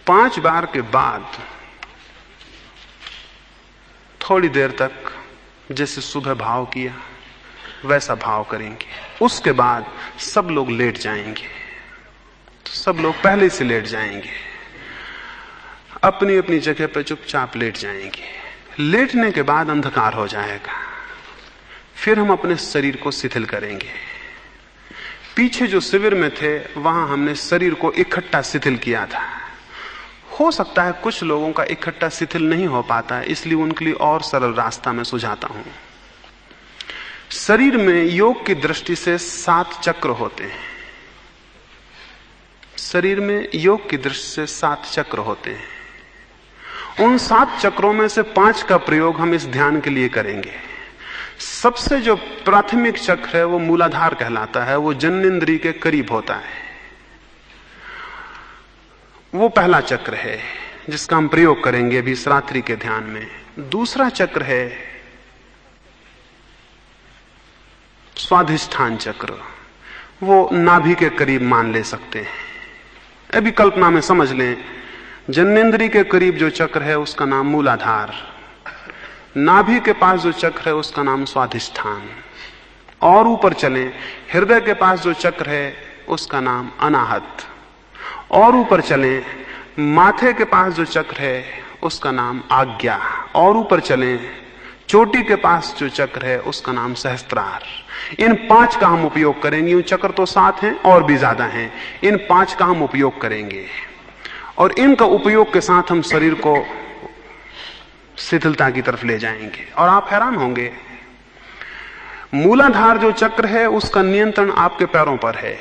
5 बार के बाद थोड़ी देर तक जैसे सुबह भाव किया वैसा भाव करेंगे। उसके बाद सब लोग लेट जाएंगे। तो सब लोग पहले से लेट जाएंगे, अपनी अपनी जगह पर चुपचाप लेट जाएंगे। लेटने के बाद अंधकार हो जाएगा। फिर हम अपने शरीर को शिथिल करेंगे। पीछे जो शिविर में थे वहां हमने शरीर को इकट्ठा शिथिल किया था। हो सकता है कुछ लोगों का इकट्ठा शिथिल नहीं हो पाता, इसलिए उनके लिए और सरल रास्ता मैं सुझाता हूं। शरीर में योग की दृष्टि से 7 चक्र होते हैं। शरीर में योग की दृष्टि से 7 चक्र होते हैं। उन 7 चक्रों में से 5 का प्रयोग हम इस ध्यान के लिए करेंगे। सबसे जो प्राथमिक चक्र है वो मूलाधार कहलाता है। वो जननेंद्रिय के करीब होता है। वो पहला चक्र है जिसका हम प्रयोग करेंगे अभी इस रात्रि के ध्यान में। दूसरा चक्र है स्वाधिष्ठान चक्र। वो नाभि के करीब मान ले सकते हैं। अभी कल्पना में समझ लें, जननेंद्रिय के करीब जो चक्र है उसका नाम मूलाधार, नाभि के पास जो चक्र है उसका नाम स्वाधिष्ठान, और ऊपर चलें, हृदय के पास जो चक्र है उसका नाम अनाहत, और ऊपर चलें, माथे के पास जो चक्र है उसका नाम आज्ञा, और ऊपर चलें, चोटी के पास जो चक्र है उसका नाम सहस्त्रार। इन 5 का हम उपयोग करेंगे। इन चक्र तो 7 हैं और भी ज्यादा हैं। इन 5 का हम उपयोग करेंगे और इनका उपयोग के साथ हम शरीर को शिथिलता की तरफ ले जाएंगे। और आप हैरान होंगे, मूलाधार जो चक्र है उसका नियंत्रण आपके पैरों पर है।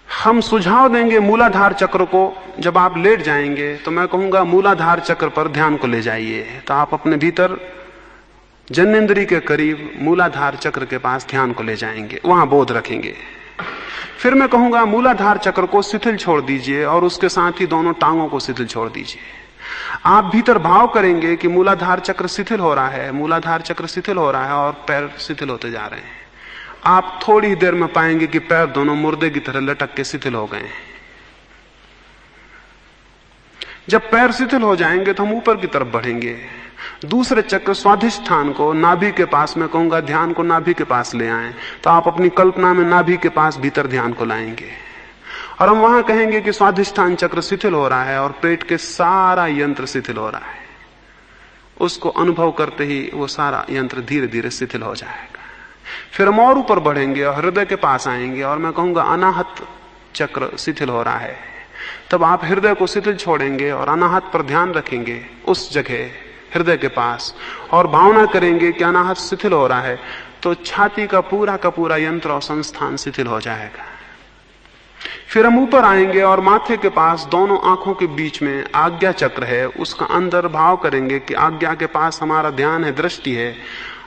हम सुझाव देंगे मूलाधार चक्र को। जब आप लेट जाएंगे तो मैं कहूंगा मूलाधार चक्र पर ध्यान को ले जाइए। तो आप अपने भीतर जननेंद्रिय के करीब मूलाधार चक्र के पास ध्यान को ले जाएंगे, वहां बोध रखेंगे। फिर मैं कहूंगा मूलाधार चक्र को शिथिल छोड़ दीजिए और उसके साथ ही दोनों टांगों को शिथिल छोड़ दीजिए। आप भीतर भाव करेंगे कि मूलाधार चक्र शिथिल हो रहा है, मूलाधार चक्र शिथिल हो रहा है और पैर शिथिल होते जा रहे हैं। आप थोड़ी देर में पाएंगे कि पैर दोनों मुर्दे की तरह लटक के शिथिल हो गए। जब पैर शिथिल हो जाएंगे तो हम ऊपर की तरफ बढ़ेंगे। दूसरे चक्र स्वाधिष्ठान को नाभि के पास, मैं कहूंगा ध्यान को नाभि के पास ले आएं। तो आप अपनी कल्पना में नाभि के पास भीतर ध्यान को लाएंगे और हम वहां कहेंगे कि स्वाधिष्ठान चक्र शिथिल हो रहा है और पेट के सारा यंत्र शिथिल हो रहा है। उसको अनुभव करते ही वो सारा यंत्र धीरे धीरे शिथिल हो जाएगा। फिर हम और ऊपर बढ़ेंगे और हृदय के पास आएंगे और मैं कहूंगा अनाहत चक्र शिथिल हो रहा है। तब आप हृदय को शिथिल छोड़ेंगे और अनाहत पर ध्यान रखेंगे उस जगह हृदय के पास और भावना करेंगे कि अनाहत शिथिल हो रहा है। तो छाती का पूरा यंत्र और संस्थान शिथिल हो जाएगा। फिर हम ऊपर आएंगे और माथे के पास दोनों आंखों के बीच में आज्ञा चक्र है। उसका अंदर भाव करेंगे कि आज्ञा के पास हमारा ध्यान है, दृष्टि है,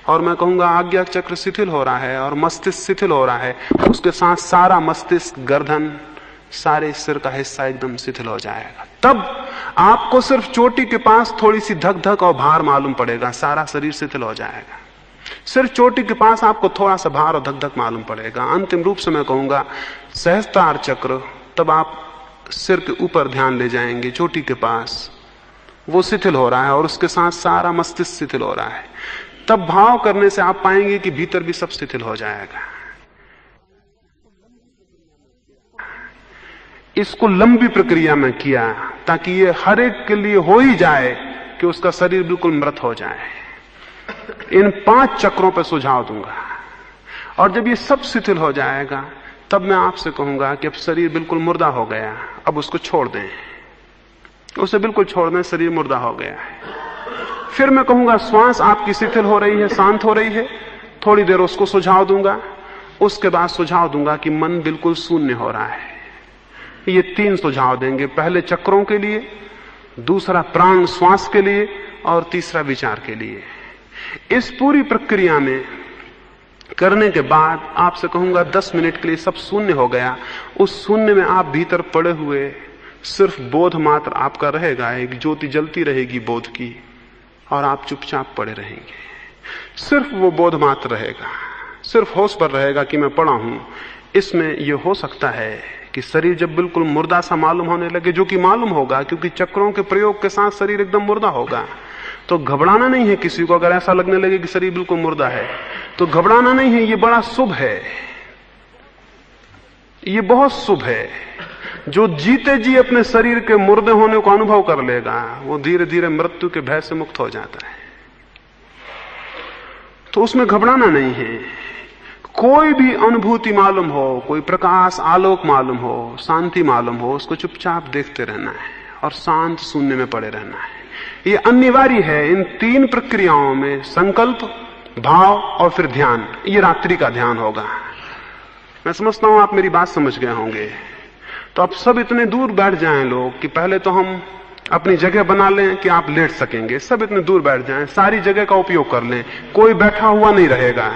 और मैं कहूंगा आज्ञा चक्र शिथिल हो रहा है और मस्तिष्क शिथिल हो रहा है। उसके साथ सारा मस्तिष्क, गर्दन, सारे सिर का हिस्सा एकदम शिथिल हो जाएगा। तब आपको सिर्फ चोटी के पास थोड़ी सी धक धक और भार मालूम पड़ेगा, सारा शरीर शिथिल हो जाएगा। सिर्फ चोटी के पास आपको थोड़ा सा भार और धक धक मालूम पड़ेगा। अंतिम रूप से मैं कहूंगा सहस्त्रार चक्र। तब आप सिर के ऊपर ध्यान ले जाएंगे, चोटी के पास, वो शिथिल हो रहा है और उसके साथ सारा मस्तिष्क शिथिल हो रहा है। तब भाव करने से आप पाएंगे कि भीतर भी सब शिथिल हो जाएगा। इसको लंबी प्रक्रिया में किया ताकि ये हर एक के लिए हो ही जाए कि उसका शरीर बिल्कुल मृत हो जाए। इन 5 चक्रों पर सुझाव दूंगा और जब ये सब शिथिल हो जाएगा तब मैं आपसे कहूंगा कि अब शरीर बिल्कुल मुर्दा हो गया, अब उसको छोड़ दें, उसे बिल्कुल छोड़ दें, शरीर मुर्दा हो गया है। फिर मैं कहूंगा श्वास आपकी शिथिल हो रही है, शांत हो रही है, थोड़ी देर उसको सुझाव दूंगा। उसके बाद सुझाव दूंगा कि मन बिल्कुल शून्य हो रहा है। ये 3 सुझाव देंगे, पहले चक्रों के लिए, दूसरा प्राण श्वास के लिए और तीसरा विचार के लिए। इस पूरी प्रक्रिया में करने के बाद आपसे कहूंगा 10 मिनट के लिए सब शून्य हो गया। उस शून्य में आप भीतर पड़े हुए सिर्फ बोध मात्र आपका रहेगा, एक ज्योति जलती रहेगी बोध की, और आप चुपचाप पड़े रहेंगे। सिर्फ वो बोध मात्र रहेगा, सिर्फ होश पर रहेगा कि मैं पड़ा हूं। इसमें यह हो सकता है कि शरीर जब बिल्कुल मुर्दा सा मालूम होने लगे, जो कि मालूम होगा क्योंकि चक्रों के प्रयोग के साथ शरीर एकदम मुर्दा होगा, तो घबराना नहीं है किसी को। अगर ऐसा लगने लगे कि शरीर बिल्कुल मुर्दा है तो घबराना नहीं है, ये बड़ा शुभ है, ये बहुत शुभ है। जो जीते जी अपने शरीर के मुर्दे होने को अनुभव कर लेगा वो धीरे धीरे मृत्यु के भय से मुक्त हो जाता है। तो उसमें घबराना नहीं है। कोई भी अनुभूति मालूम हो, कोई प्रकाश आलोक मालूम हो, शांति मालूम हो, उसको चुपचाप देखते रहना है और शांत शून्य में पड़े रहना है। ये अनिवार्य है। इन 3 प्रक्रियाओं में संकल्प, भाव और फिर ध्यान, ये रात्रि का ध्यान होगा। मैं समझता हूं आप मेरी बात समझ गए होंगे। तो अब सब इतने दूर बैठ जाएं लोग कि पहले तो हम अपनी जगह बना लें कि आप लेट सकेंगे। सब इतने दूर बैठ जाएं, सारी जगह का उपयोग कर लें, कोई बैठा हुआ नहीं रहेगा।